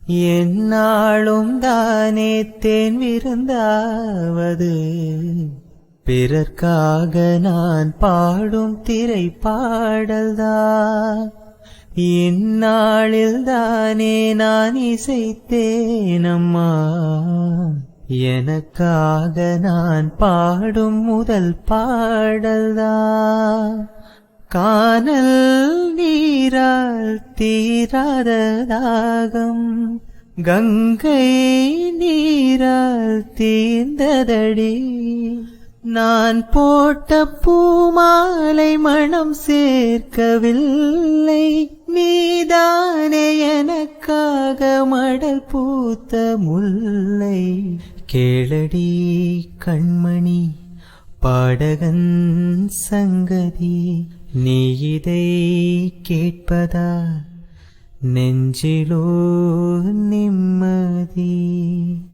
என்னாலும் தானே தேன் விருந்தாவது பிறர்க்காக நான் பாடும் திரை பாடல்தான். இந்நாளில் தானே நான் இசைத்தேனம்மா, எனக்காக நான் பாடும் முதல் பாடல்தான். கானல் நீரால் தீராத தாகம் கங்கை நீரால் தீர்ந்ததடி. நான் போட்ட பூமாலை மனம் சேர்க்கவில்லை, நீதானே எனக்காக மடல் பூத்த முல்லை. கேளடி கண்மணி பாடகன் சங்கதி, நீ இதை கேட்பதா நெஞ்சிலோ நிம்மதி.